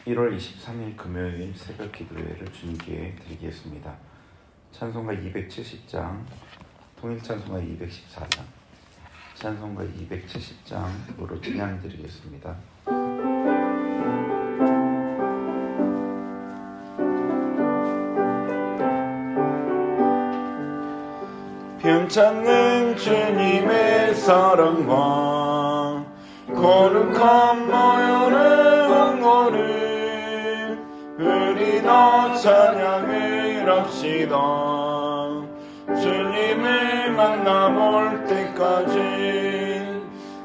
1월 23일 금요일 새벽 기도회를 주님께 드리겠습니다. 찬송가 270장, 통일찬송가 214장, 찬송가 270장으로 찬양 드리겠습니다. 편찮는 주님의 사랑과 거룩한 모여를 응원을 우리 더 찬양을 합시다. 주님을 만나볼 때까지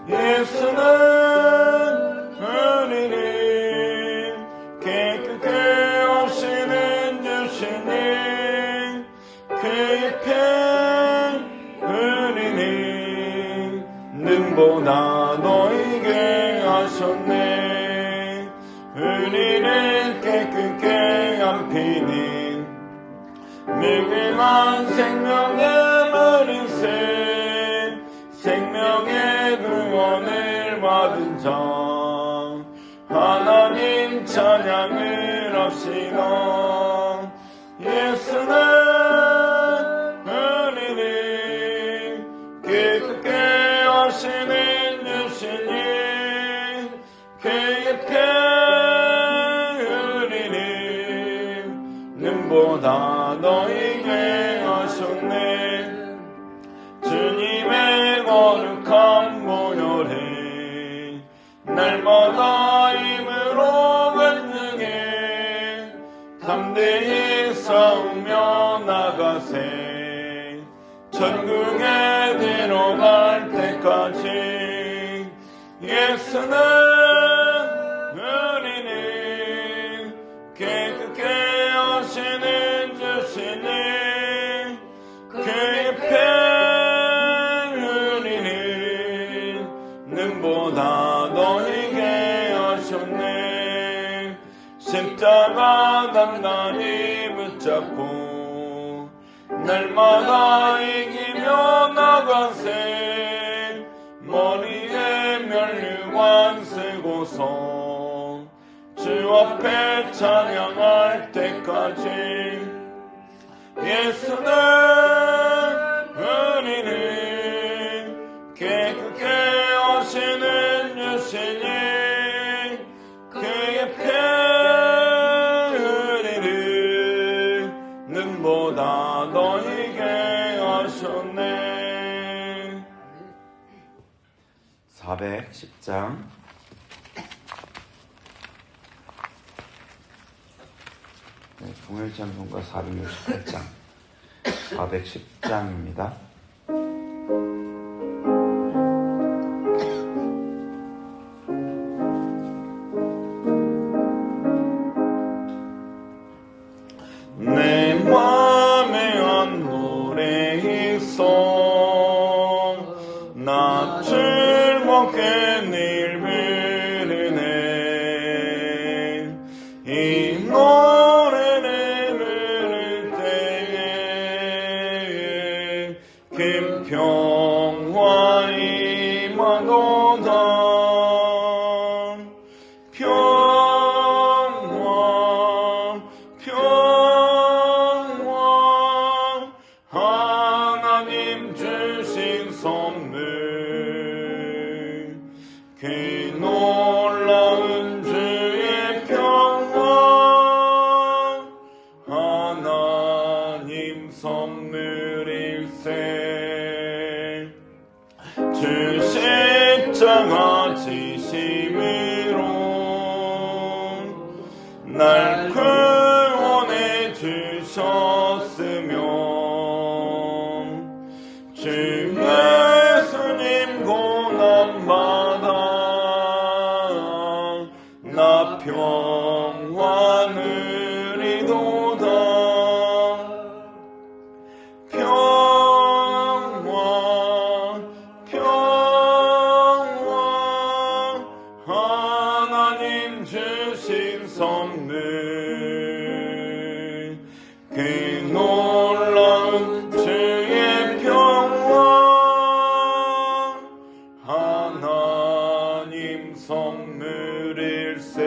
예수는 우리를 깨끗게 하시는 주시니 그의 편 우리는 눈보다 너에게 하셨네. 우리를 깨끗게 함피는 무궁한 생명의 머리새 생명의 구원을 받은 자 하나님 찬양을 합시다. 예수는 우리를 깨끗게 하시는 주시니 그의 편 우리를 눈보다 너에게 하셨네. 주님의 거룩한 보혈에 날마다 힘으로 간증해 담대히 싸우며 나가세. 천국에 들어갈 때까지 예수는 우리를 깨끗게 하시는 주시니 그의 편 우리를 눈보다 너에게 하셨네. 십자가 단단히 붙잡고 날마다 이기며 나가세. 머리에 면류관 쓰고서 주 앞에 찬양할 때까지 예수는 우리를 깨끗게 하시는 주시니 그의 편 우리를 눈보다 너에게 하셨네. 410장 통일찬송가 468장 410장입니다. 내 맘에 한 노래 있어 나 즐겁게 늘 부르네. 이 노래를 부를 때에 큰 평화 임하도다. 하나님 주신 선물 그 놀라운 주의 평화 하나님 선물일세. 주 십자가 지심으로 날 구원해 주셨으며 주 예수님 고난받아 나 평화 누리도다. 평화 하나님 주신 선물 그 놀라운 주의 평화 하나님 선물일세.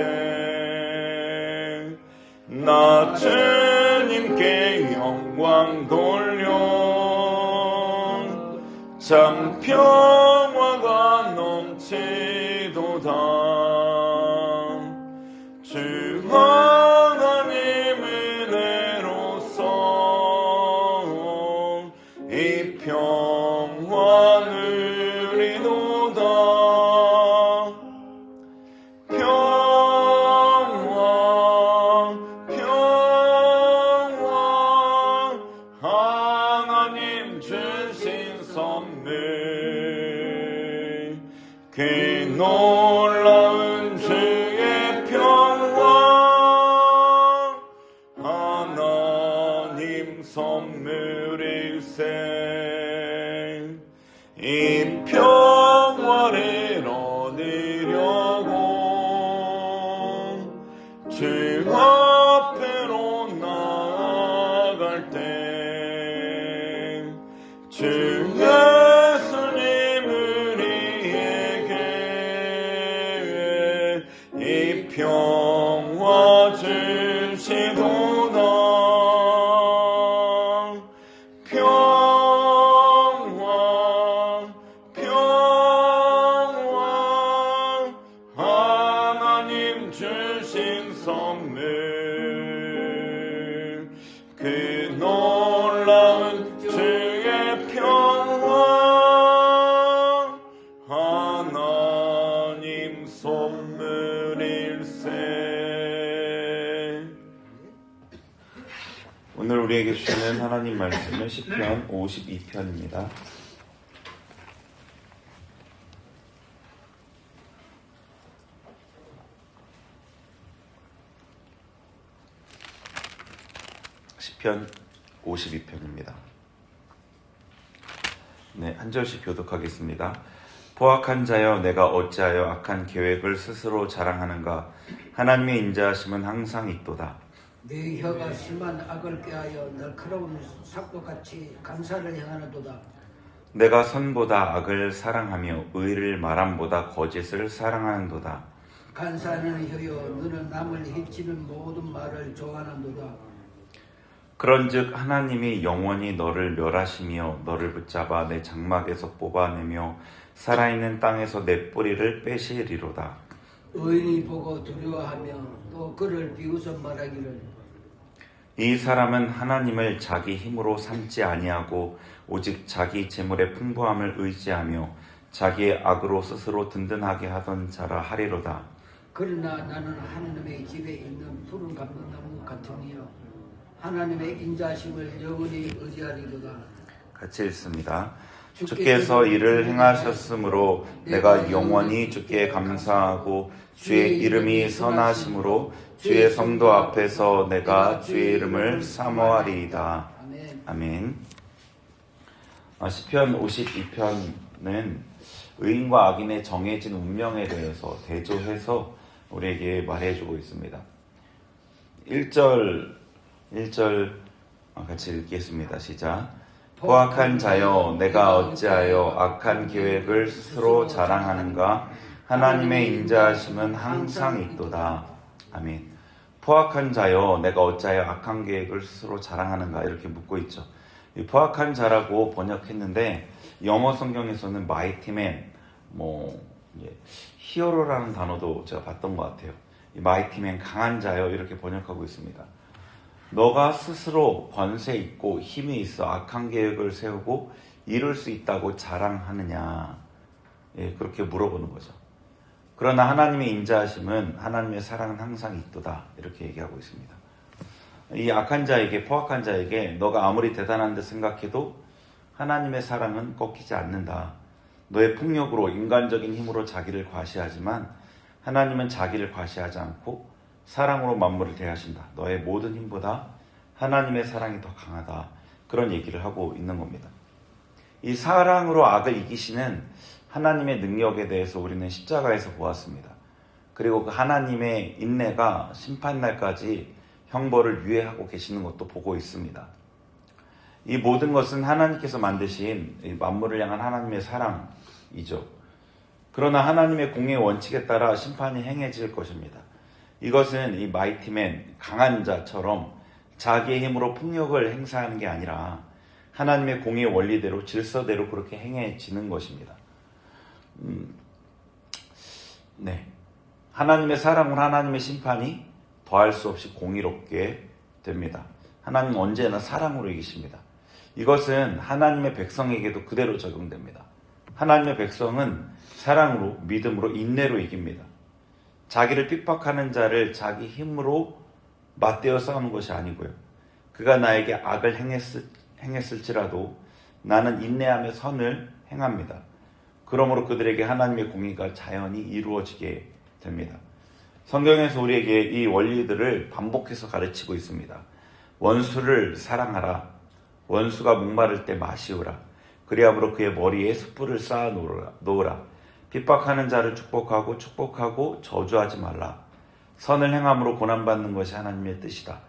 나 주님께 영광 돌려 참 평화가 넘치도다 주 하나님 은혜로서 이 평화 누리도다 평화 하나님 주신 선물 그 놀라운 주의 평화 하나님 선물일세 이 평화를 얻으려고 주 앞으로 나아갈 때 주 예수님 우리에게 이 평화 주시도다 평화 하나님 주신 선물 그 놀라운 주의 평화 하나님 선물일세. 오늘 우리에게 주시는 하나님 말씀은 시편 52편입니다. 시편 52편입니다. 네, 한 절씩 교독하겠습니다. 포악한 자여 내가 어찌하여 악한 계획을 스스로 자랑하는가 하나님의 인자하심은 항상 있도다. 네 혀가 심한 악을 꾀하여 날카로운 삭도같이 간사를 행하는도다. 내가 선보다 악을 사랑하며 의를 말함보다 거짓을 사랑하는도다. 간사하는 혀여 너는 남을 해치는 모든 말을 좋아하는도다. 그런즉 하나님이 영원히 너를 멸하시며 너를 붙잡아 내 장막에서 뽑아내며 살아있는 땅에서 내 뿌리를 빼시리로다. 의인이 보고 두려워하며 또 그를 비웃어 말하기를 이 사람은 하나님을 자기 힘으로 삼지 아니하고 오직 자기 재물의 풍부함을 의지하며 자기의 악으로 스스로 든든하게 하던 자라 하리로다. 그러나 나는 하나님의 집에 있는 푸른 감람나무 같으며 하나님의 인자심을 영원히 의지하리로다. 같이 읽습니다. 주께서 이를 행하셨으므로 내가 영원히 주께 감사하고 주의 이름이 선하심으로 주의 성도 앞에서 내가 주의 이름을 사모하리이다. 아멘. 시편 52편은 의인과 악인의 정해진 운명에 대해서 대조해서 우리에게 말해주고 있습니다. 1절 같이 읽겠습니다. 시작. 포악한 자여 내가 어찌하여 악한 계획을 스스로 자랑하는가 하나님의 인자하심은 항상 있도다. 아멘. 포악한 자여 내가 어찌하여 악한 계획을 스스로 자랑하는가 이렇게 묻고 있죠. 이 포악한 자라고 번역했는데 영어 성경에서는 mightyman, 히어로라는 단어도 제가 봤던 것 같아요. 이 mightyman 강한 자여 이렇게 번역하고 있습니다. 너가 스스로 권세 있고 힘이 있어 악한 계획을 세우고 이룰 수 있다고 자랑하느냐, 그렇게 물어보는 거죠. 그러나 하나님의 인자하심은 하나님의 사랑은 항상 있도다 이렇게 얘기하고 있습니다. 이 악한 자에게, 포악한 자에게 너가 아무리 대단한 듯 생각해도 하나님의 사랑은 꺾이지 않는다. 너의 폭력으로 인간적인 힘으로 자기를 과시하지만 하나님은 자기를 과시하지 않고 사랑으로 만물을 대하신다. 너의 모든 힘보다 하나님의 사랑이 더 강하다. 그런 얘기를 하고 있는 겁니다. 이 사랑으로 악을 이기시는 하나님의 능력에 대해서 우리는 십자가에서 보았습니다. 그리고 그 하나님의 인내가 심판날까지 형벌을 유예하고 계시는 것도 보고 있습니다. 이 모든 것은 하나님께서 만드신 만물을 향한 하나님의 사랑이죠. 그러나 하나님의 공의 원칙에 따라 심판이 행해질 것입니다. 이것은 이 마이티맨 강한 자처럼 자기의 힘으로 폭력을 행사하는 게 아니라 하나님의 공의 원리대로 질서대로 그렇게 행해지는 것입니다. 네, 하나님의 사랑으로 하나님의 심판이 더할 수 없이 공의롭게 됩니다. 하나님은 언제나 사랑으로 이기십니다. 이것은 하나님의 백성에게도 그대로 적용됩니다. 하나님의 백성은 사랑으로, 믿음으로, 인내로 이깁니다. 자기를 핍박하는 자를 자기 힘으로 맞대어 싸우는 것이 아니고요. 그가 나에게 악을 행했을지라도 나는 인내하며 선을 행합니다. 그러므로 그들에게 하나님의 공의가 자연히 이루어지게 됩니다. 성경에서 우리에게 이 원리들을 반복해서 가르치고 있습니다. 원수를 사랑하라. 원수가 목마를 때 마시우라. 그리함으로 그의 머리에 숯불을 쌓아 놓으라. 핍박하는 자를 축복하고 저주하지 말라. 선을 행함으로 고난받는 것이 하나님의 뜻이다.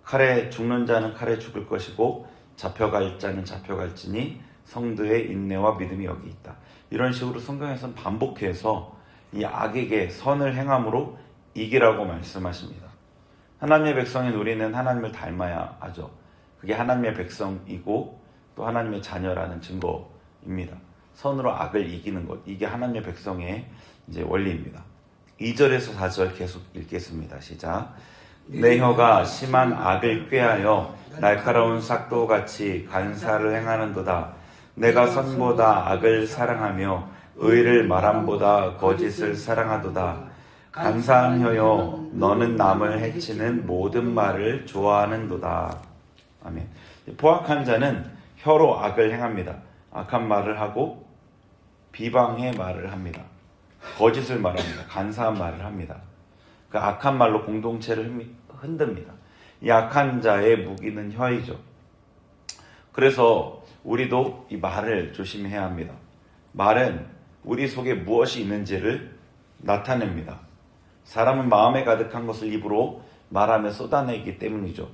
칼에 죽는 자는 칼에 죽을 것이고 잡혀갈 자는 잡혀갈지니 성도의 인내와 믿음이 여기 있다. 이런 식으로 성경에서는 반복해서 이 악에게 선을 행함으로 이기라고 말씀하십니다. 하나님의 백성인 우리는 하나님을 닮아야 하죠. 그게 하나님의 백성이고 또 하나님의 자녀라는 증거입니다. 선으로 악을 이기는 것, 이게 하나님의 백성의 이제 원리입니다. 2절에서 4절 계속 읽겠습니다. 시작. 내 혀가 심한 악을 꾀하여 날카로운 삭도같이 간사를 행하는도다. 내가 선보다 악을 사랑하며 의를 말함보다 거짓을 사랑하도다. 간사한 혀여, 너는 남을 해치는 모든 말을 좋아하는도다. 아멘. 포악한 자는 혀로 악을 행합니다. 악한 말을 하고 비방의 말을 합니다. 거짓을 말합니다. 간사한 말을 합니다. 그 악한 말로 공동체를 흔듭니다. 이 악한 자의 무기는 혀이죠. 그래서 우리도 이 말을 조심해야 합니다. 말은 우리 속에 무엇이 있는지를 나타냅니다. 사람은 마음에 가득한 것을 입으로 말하며 쏟아내기 때문이죠.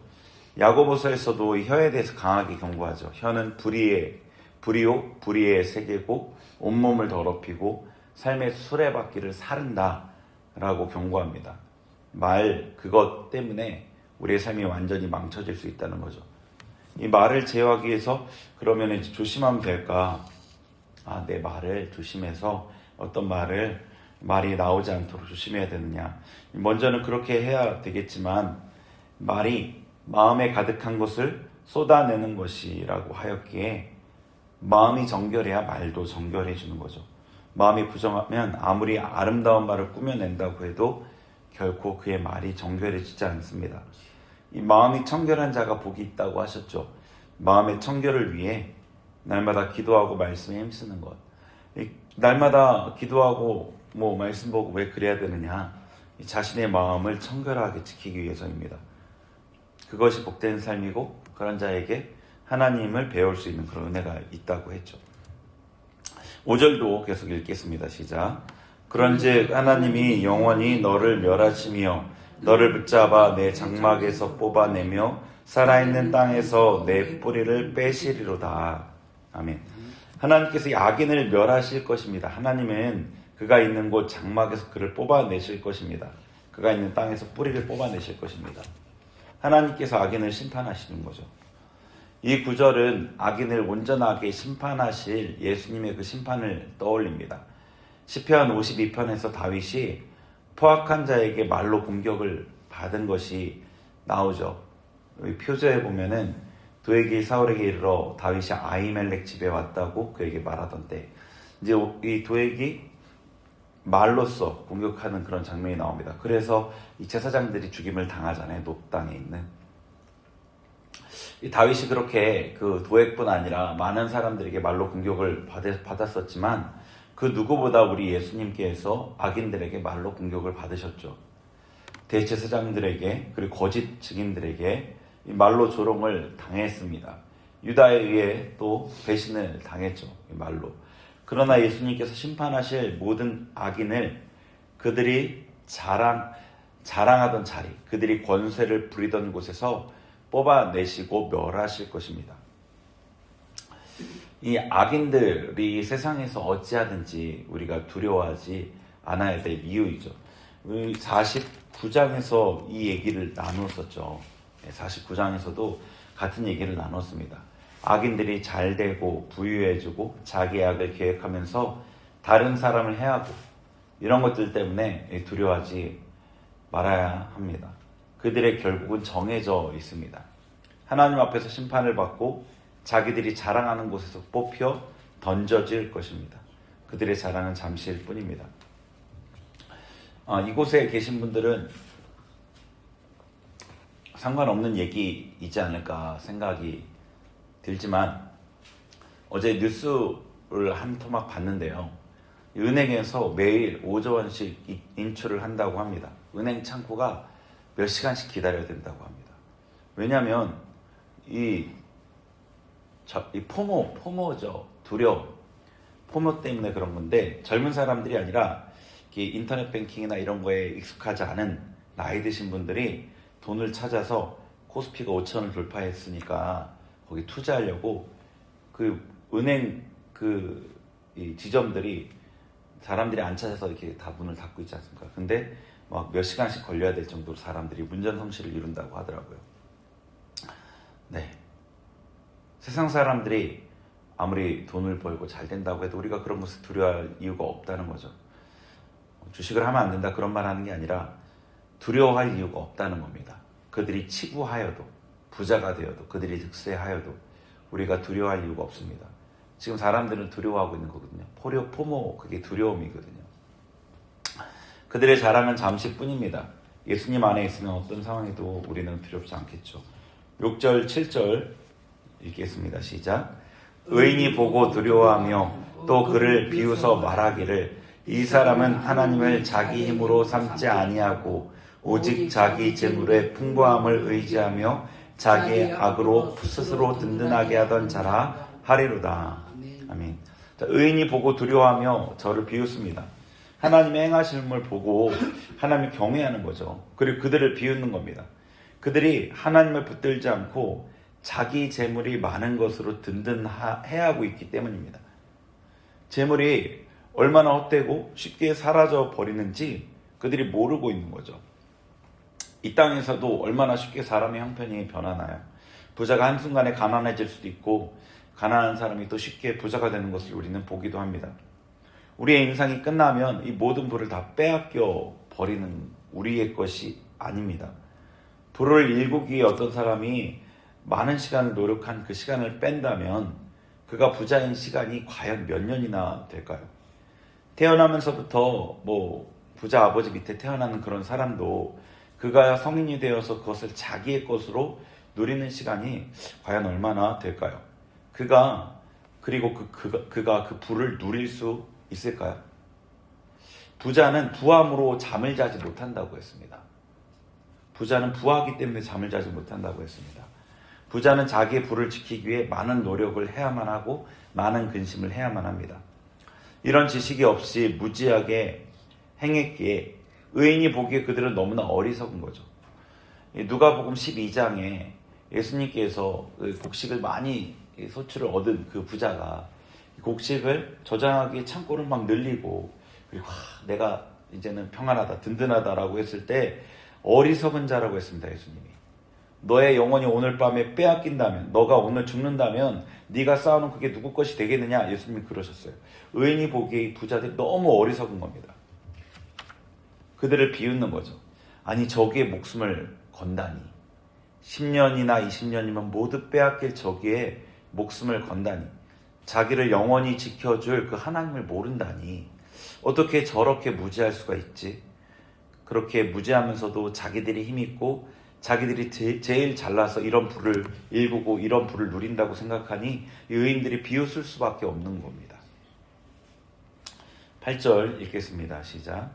야고보서에서도 혀에 대해서 강하게 경고하죠. 혀는 불의의 세계고 온몸을 더럽히고 삶의 수레바퀴를 사른다 라고 경고합니다. 그것 때문에 우리의 삶이 완전히 망쳐질 수 있다는 거죠. 이 말을 제어하기 위해서 그러면 이제 조심하면 될까? 내 말을 조심해서 어떤 말이 나오지 않도록 조심해야 되느냐. 먼저는 그렇게 해야 되겠지만 말이 마음에 가득한 것을 쏟아내는 것이라고 하였기에 마음이 정결해야 말도 정결해지는 거죠. 마음이 부정하면 아무리 아름다운 말을 꾸며낸다고 해도 결코 그의 말이 정결해지지 않습니다. 이 마음이 청결한 자가 복이 있다고 하셨죠. 마음의 청결을 위해 날마다 기도하고 말씀에 힘쓰는 것. 날마다 기도하고 말씀 보고 왜 그래야 되느냐? 자신의 마음을 청결하게 지키기 위해서입니다. 그것이 복된 삶이고 그런 자에게 하나님을 배울 수 있는 그런 은혜가 있다고 했죠. 5절도 계속 읽겠습니다. 시작. 그런즉 하나님이 영원히 너를 멸하시며 너를 붙잡아 내 장막에서 뽑아내며 살아있는 땅에서 내 뿌리를 빼시리로다. 아멘. 하나님께서 이 악인을 멸하실 것입니다. 하나님은 그가 있는 곳 장막에서 그를 뽑아내실 것입니다. 그가 있는 땅에서 뿌리를 뽑아내실 것입니다. 하나님께서 악인을 심판하시는 거죠. 이 구절은 악인을 온전하게 심판하실 예수님의 그 심판을 떠올립니다. 시편 52편에서 다윗이 포악한 자에게 말로 공격을 받은 것이 나오죠. 여기 표제에 보면은 도액이 사울에게 이르러 다윗이 아히멜렉 집에 왔다고 그에게 말하던 때, 이제 이 도액이 말로써 공격하는 그런 장면이 나옵니다. 그래서 이 제사장들이 죽임을 당하잖아요. 높 땅에 있는. 이 다윗이 그렇게 그 도액뿐 아니라 많은 사람들에게 말로 공격을 받았었지만 그 누구보다 우리 예수님께서 악인들에게 말로 공격을 받으셨죠. 대제사장들에게 그리고 거짓 증인들에게 이 말로 조롱을 당했습니다. 유다에 의해 또 배신을 당했죠. 이 말로. 그러나 예수님께서 심판하실 모든 악인을 그들이 자랑하던 자리, 그들이 권세를 부리던 곳에서 뽑아내시고 멸하실 것입니다. 이 악인들이 세상에서 어찌하든지 우리가 두려워하지 않아야 될 이유이죠. 49장에서 이 얘기를 나눴었죠. 49장에서도 같은 얘기를 나눴습니다. 악인들이 잘 되고 부유해지고 자기 악을 계획하면서 다른 사람을 해하고 이런 것들 때문에 두려워하지 말아야 합니다. 그들의 결국은 정해져 있습니다. 하나님 앞에서 심판을 받고 자기들이 자랑하는 곳에서 뽑혀 던져질 것입니다. 그들의 자랑은 잠시일 뿐입니다. 이곳에 계신 분들은 상관없는 얘기이지 않을까 생각이 들지만 어제 뉴스를 한 토막 봤는데요. 은행에서 매일 5조 원씩 인출을 한다고 합니다. 은행 창구가 몇 시간씩 기다려야 된다고 합니다. 왜냐하면 이 포모죠. 두려움. 포모 때문에 그런 건데 젊은 사람들이 아니라 인터넷 뱅킹이나 이런 거에 익숙하지 않은 나이 드신 분들이 돈을 찾아서 코스피가 5천을 돌파했으니까 거기 투자하려고 그 은행 이 지점들이 사람들이 안 찾아서 이렇게 다 문을 닫고 있지 않습니까? 근데 막 몇 시간씩 걸려야 될 정도로 사람들이 문전성시를 이룬다고 하더라고요. 네. 세상 사람들이 아무리 돈을 벌고 잘 된다고 해도 우리가 그런 것을 두려워할 이유가 없다는 거죠. 주식을 하면 안 된다 그런 말 하는 게 아니라 두려워할 이유가 없다는 겁니다. 그들이 치부하여도 부자가 되어도 그들이 득세하여도 우리가 두려워할 이유가 없습니다. 지금 사람들은 두려워하고 있는 거거든요. 포모 그게 두려움이거든요. 그들의 자랑은 잠시뿐입니다. 예수님 안에 있으면 어떤 상황에도 우리는 두렵지 않겠죠. 6절 7절 읽겠습니다. 시작. 의인이 보고 두려워하며 또 그를 비웃어 말하기를 이 사람은 하나님을 자기 힘으로 삼지 아니하고 오직 자기 재물의 풍부함을 의지하며 자기의 악으로 스스로 든든하게 하던 자라 하리로다. 아멘. 자, 의인이 보고 두려워하며 저를 비웃습니다. 하나님의 행하심을 보고 하나님을 경외하는 거죠. 그리고 그들을 비웃는 겁니다. 그들이 하나님을 붙들지 않고 자기 재물이 많은 것으로 든든해하고 있기 때문입니다. 재물이 얼마나 헛되고 쉽게 사라져 버리는지 그들이 모르고 있는 거죠. 이 땅에서도 얼마나 쉽게 사람의 형편이 변하나요? 부자가 한순간에 가난해질 수도 있고 가난한 사람이 또 쉽게 부자가 되는 것을 우리는 보기도 합니다. 우리의 인생이 끝나면 이 모든 부를 다 빼앗겨 버리는 우리의 것이 아닙니다. 부를 일구기 위해 어떤 사람이 많은 시간을 노력한 그 시간을 뺀다면 그가 부자인 시간이 과연 몇 년이나 될까요? 태어나면서부터 부자 아버지 밑에 태어나는 그런 사람도 그가 성인이 되어서 그것을 자기의 것으로 누리는 시간이 과연 얼마나 될까요? 그가 그 부를 누릴 수 있을까요? 부자는 부함으로 잠을 자지 못한다고 했습니다. 부자는 부하기 때문에 잠을 자지 못한다고 했습니다. 부자는 자기의 부를 지키기 위해 많은 노력을 해야만 하고 많은 근심을 해야만 합니다. 이런 지식이 없이 무지하게 행했기에 의인이 보기에 그들은 너무나 어리석은 거죠. 누가복음 12장에 예수님께서 곡식을 많이 소출을 얻은 그 부자가 곡식을 저장하기 위해 창고를 막 늘리고 그리고 내가 이제는 평안하다 든든하다라고 했을 때 어리석은 자라고 했습니다. 예수님이. 너의 영혼이 오늘 밤에 빼앗긴다면 너가 오늘 죽는다면 네가 쌓아놓은 그게 누구 것이 되겠느냐 예수님이 그러셨어요. 의인이 보기에 이 부자들이 너무 어리석은 겁니다. 그들을 비웃는 거죠. 아니 저기에 목숨을 건다니 10년이나 20년이면 모두 빼앗길 저기에 목숨을 건다니 자기를 영원히 지켜줄 그 하나님을 모른다니 어떻게 저렇게 무지할 수가 있지? 그렇게 무지하면서도 자기들이 힘있고 자기들이 제일 잘나서 이런 부를 일구고 이런 부를 누린다고 생각하니 이 의인들이 비웃을 수밖에 없는 겁니다. 8절 읽겠습니다. 시작.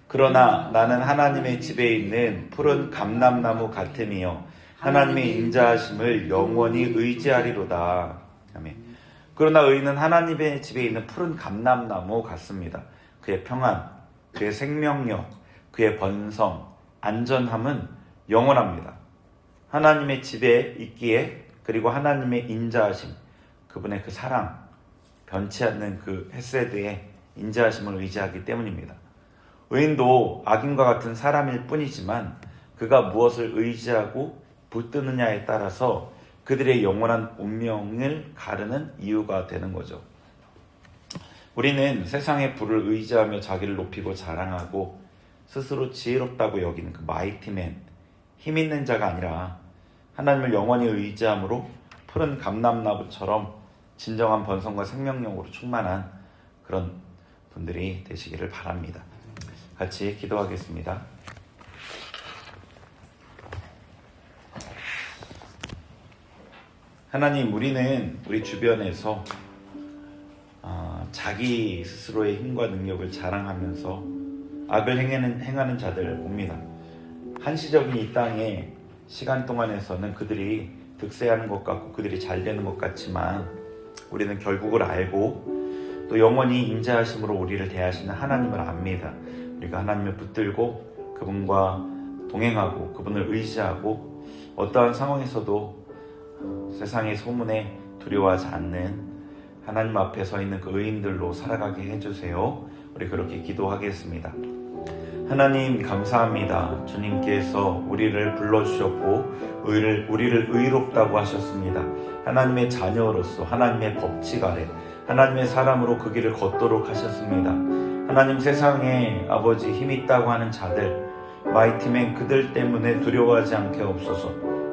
그러나 나는 하나님의 집에 있는 푸른 감람나무 같으며 하나님의 인자하심을 영원히 의지하리로다. 아멘. 그러나 의인은 하나님의 집에 있는 푸른 감람나무 같습니다. 그의 평안, 그의 생명력, 그의 번성, 안전함은 영원합니다. 하나님의 집에 있기에 그리고 하나님의 인자하심, 그분의 그 사랑, 변치 않는 그 헤세드의 인자하심을 의지하기 때문입니다. 의인도 악인과 같은 사람일 뿐이지만 그가 무엇을 의지하고 붙드느냐에 따라서 그들의 영원한 운명을 가르는 이유가 되는 거죠. 우리는 세상의 부를 의지하며 자기를 높이고 자랑하고 스스로 지혜롭다고 여기는 그 마이티맨, 힘 있는 자가 아니라 하나님을 영원히 의지함으로 푸른 감람나무처럼 진정한 번성과 생명력으로 충만한 그런 분들이 되시기를 바랍니다. 같이 기도하겠습니다. 하나님, 우리는 우리 주변에서 자기 스스로의 힘과 능력을 자랑하면서 악을 행하는 자들을 봅니다. 한시적인 이 땅의 시간 동안에서는 그들이 득세하는 것 같고 그들이 잘 되는 것 같지만 우리는 결국을 알고 또 영원히 인자하심으로 우리를 대하시는 하나님을 압니다. 우리가 하나님을 붙들고 그분과 동행하고 그분을 의지하고 어떠한 상황에서도 세상의 소문에 두려워하지 않는 하나님 앞에 서 있는 그 의인들로 살아가게 해주세요. 우리 그렇게 기도하겠습니다. 하나님 감사합니다. 주님께서 우리를 불러주셨고 우리를 의롭다고 하셨습니다. 하나님의 자녀로서 하나님의 법칙 아래 하나님의 사람으로 그 길을 걷도록 하셨습니다. 하나님, 세상에 아버지 힘 있다고 하는 자들, 마이티맨, 그들 때문에 두려워하지 않게 없소서.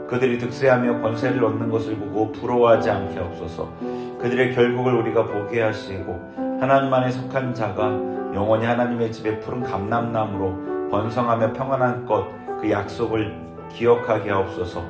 그들이 득세하며 권세를 얻는 것을 보고 부러워하지 않게 없소서. 그들의 결국을 우리가 보게 하시고 하나님 안에 속한 자가 영원히 하나님의 집에 푸른 감람나무로 번성하며 평안한 것, 그 약속을 기억하게 하옵소서.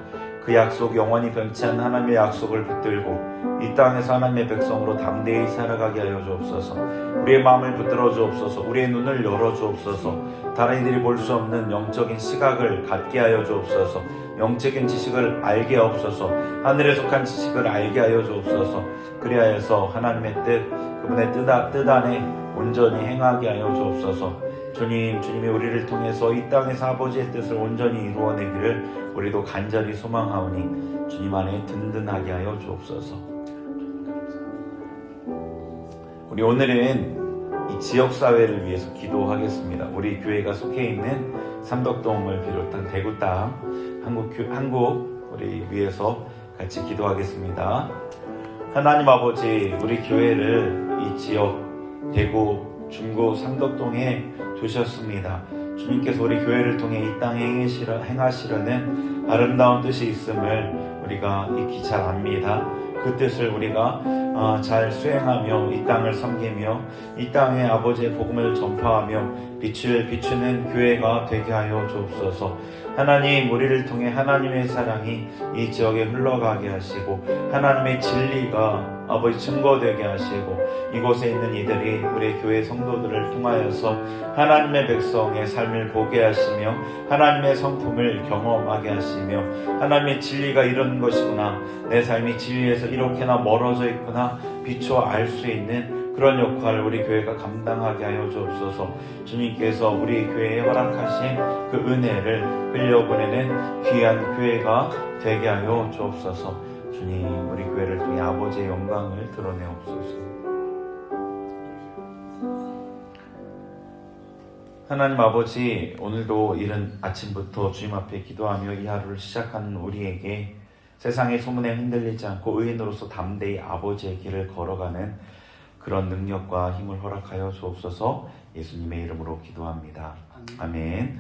그 약속, 영원히 변치 않는 하나님의 약속을 붙들고 이 땅에서 하나님의 백성으로 담대히 살아가게 하여 주옵소서. 우리의 마음을 붙들어 주옵소서. 우리의 눈을 열어 주옵소서. 다른 이들이 볼 수 없는 영적인 시각을 갖게 하여 주옵소서. 영적인 지식을 알게 하옵소서. 하늘에 속한 지식을 알게 하여 주옵소서. 그리하여서 하나님의 뜻, 그분의 뜻 안에 온전히 행하게 하여 주옵소서. 주님이 우리를 통해서 이 땅에서 아버지의 뜻을 온전히 이루어내기를 우리도 간절히 소망하오니 주님 안에 든든하게 하여 주옵소서. 우리 오늘은 이 지역사회를 위해서 기도하겠습니다. 우리 교회가 속해 있는 삼덕동을 비롯한 대구 땅, 한국 우리 위해서 같이 기도하겠습니다. 하나님 아버지, 우리 교회를 이 지역 대구, 중구, 삼덕동에 두셨습니다. 주님께서 우리 교회를 통해 이 땅에 행하시려는 아름다운 뜻이 있음을 우리가 익히 잘 압니다. 그 뜻을 우리가 잘 수행하며 이 땅을 섬기며 이 땅에 아버지의 복음을 전파하며 비추는 교회가 되게 하여 주옵소서. 하나님, 우리를 통해 하나님의 사랑이 이 지역에 흘러가게 하시고 하나님의 진리가 아버지 증거되게 하시고 이곳에 있는 이들이 우리 교회 성도들을 통하여서 하나님의 백성의 삶을 보게 하시며 하나님의 성품을 경험하게 하시며 하나님의 진리가 이런 것이구나, 내 삶이 진리에서 이렇게나 멀어져 있구나 비추어 알 수 있는 그런 역할을 우리 교회가 감당하게 하여 주옵소서. 주님께서 우리 교회에 허락하신 그 은혜를 흘려보내는 귀한 교회가 되게 하여 주옵소서. 주님, 우리 교회를 통해 아버지의 영광을 드러내옵소서. 하나님 아버지, 오늘도 이른 아침부터 주님 앞에 기도하며 이 하루를 시작하는 우리에게 세상의 소문에 흔들리지 않고 의인으로서 담대히 아버지의 길을 걸어가는 그런 능력과 힘을 허락하여 주옵소서. 예수님의 이름으로 기도합니다. 아멘.